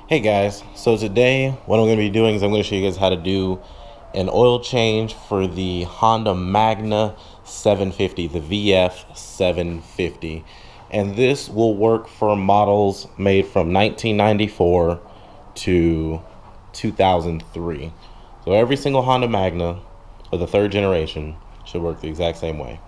Hey guys, so today what I'm going to be doing is I'm going to show you guys how to do an oil change for the Honda Magna 750, the VF 750. And this will work for models made from 1994 to 2003. So every single Honda Magna of the third generation should work the exact same way.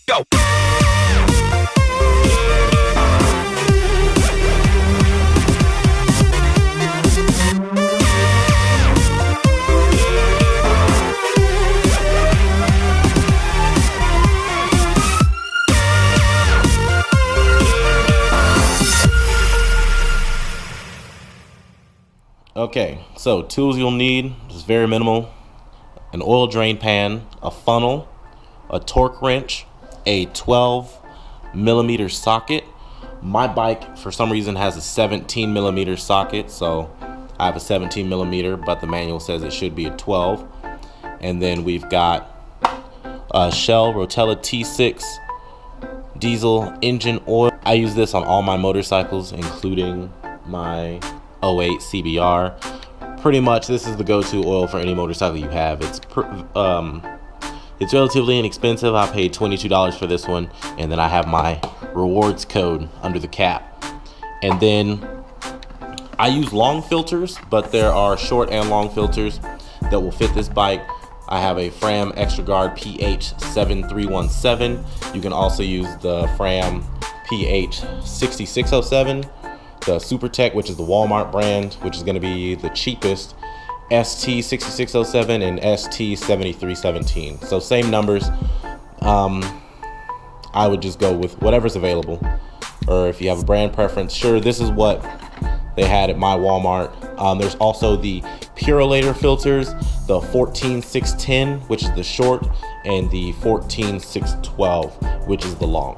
Go! Okay, so tools you'll need is very minimal: an oil drain pan, a funnel, a torque wrench, a 12mm socket. My bike for some reason has a 17mm socket, so I have a 17mm, but the manual says it should be a 12. And then we've got a Shell Rotella T6 diesel engine oil. I use this on all my motorcycles, including my 08 CBR. Pretty much this is the go-to oil for any motorcycle you have. It's relatively inexpensive. I paid $22 for this one, and then I have my rewards code under the cap. And then I use long filters, but there are short and long filters that will fit this bike. I have a Fram Extra Guard PH 7317. You can also use the Fram PH 6607, the Super Tech, which is the Walmart brand, which is going to be the cheapest, ST 6607 and ST 7317. So same numbers. I would just go with whatever's available, or if you have a brand preference, sure, this is what they had at my Walmart. There's also the Purolator filters, the 14610, which is the short, and the 14612, which is the long.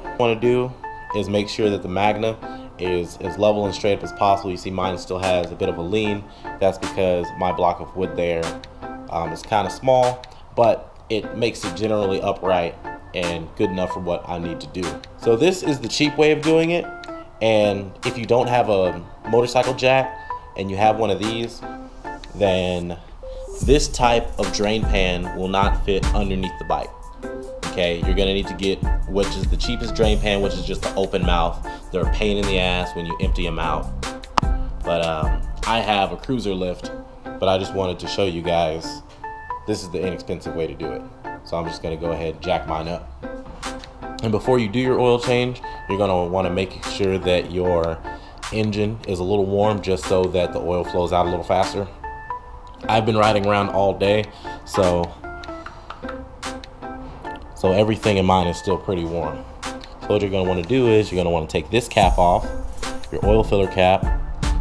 What I want to do is make sure that the Magna is as level and straight up as possible. You see mine still has a bit of a lean. That's because my block of wood there is kind of small, but it makes it generally upright and good enough for what I need to do. So this is the cheap way of doing it. And if you don't have a motorcycle jack and you have one of these, then this type of drain pan will not fit underneath the bike. Okay, you're gonna need to get which is the cheapest drain pan, which is just the open mouth. They're a pain in the ass when you empty them out. But I have a cruiser lift, but I just wanted to show you guys this is the inexpensive way to do it. So I'm just gonna go ahead and jack mine up. And before you do your oil change, you're gonna wanna make sure that your engine is a little warm, just so that the oil flows out a little faster. I've been riding around all day, so everything in mine is still pretty warm. So what you're gonna wanna do is you're gonna wanna take this cap off, your oil filler cap,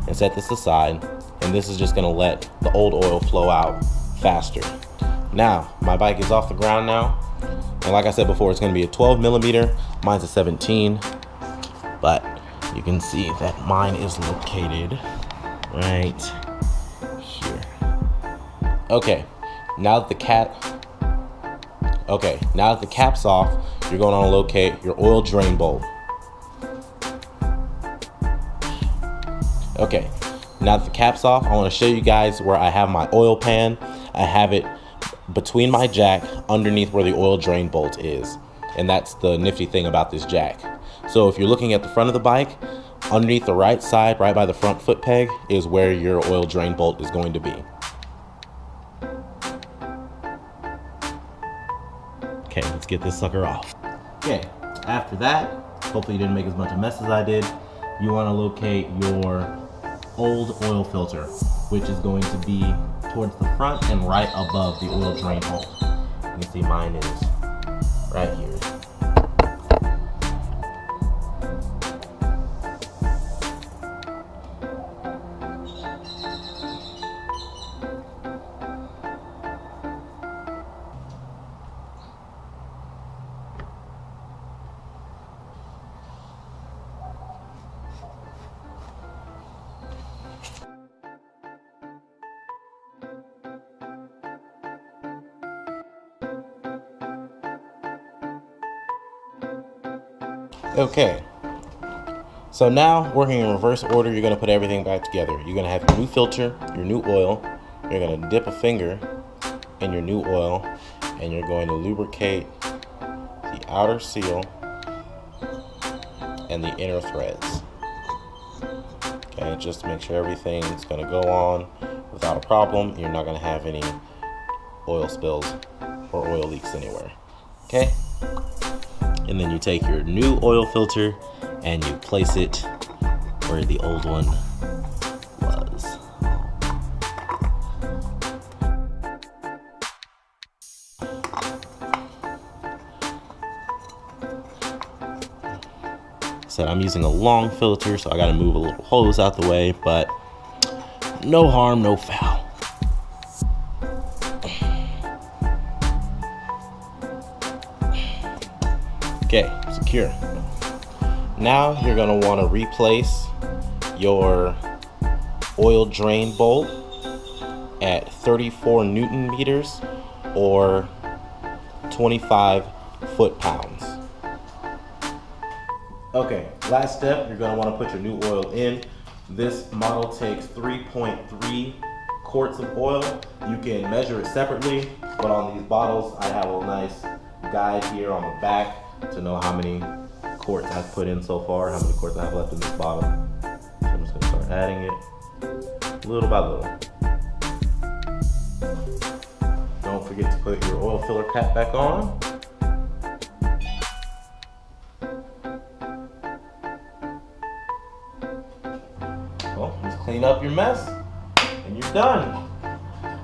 and set this aside. And this is just gonna let the old oil flow out faster. Now, my bike is off the ground now. And like I said before, it's gonna be a 12mm, mine's a 17, but you can see that mine is located right here. Okay, now that the cap's off, you're going to want to locate your oil drain bolt. Okay, now that the cap's off, I want to show you guys where I have my oil pan. I have it between my jack, underneath where the oil drain bolt is. And that's the nifty thing about this jack. So if you're looking at the front of the bike, underneath the right side, right by the front foot peg, is where your oil drain bolt is going to be. Okay, let's get this sucker off. Okay, after that, hopefully you didn't make as much a mess as I did. You want to locate your old oil filter, which is going to be towards the front and right above the oil drain hole. You can see mine is right here. Okay, so now working in reverse order, you're going to put everything back together. You're going to have your new filter, your new oil. You're going to dip a finger in your new oil, and you're going to lubricate the outer seal and the inner threads. Okay, just to make sure everything's going to go on without a problem. You're not going to have any oil spills or oil leaks anywhere. Okay? And then you take your new oil filter and you place it where the old one was. Said I'm using a long filter, so I gotta move a little hose out the way, but no harm, no foul. Okay, secure. Now you're going to want to replace your oil drain bolt at 34 Newton meters or 25 foot-pounds. Okay, last step, you're going to want to put your new oil in. This model takes 3.3 quarts of oil. You can measure it separately, but on these bottles I have a nice guide here on the back to know how many quarts I've put in so far, how many quarts I have left in this bottle. So I'm just going to start adding it little by little. Don't forget to put your oil filler cap back on. Well, just clean up your mess and you're done.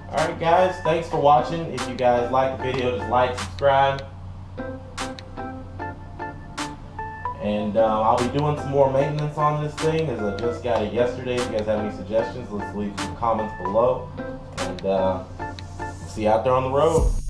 Alright guys, thanks for watching. If you guys like the video, just like, subscribe. And I'll be doing some more maintenance on this thing, as I just got it yesterday. If you guys have any suggestions, let's leave some comments below. And see you out there on the road.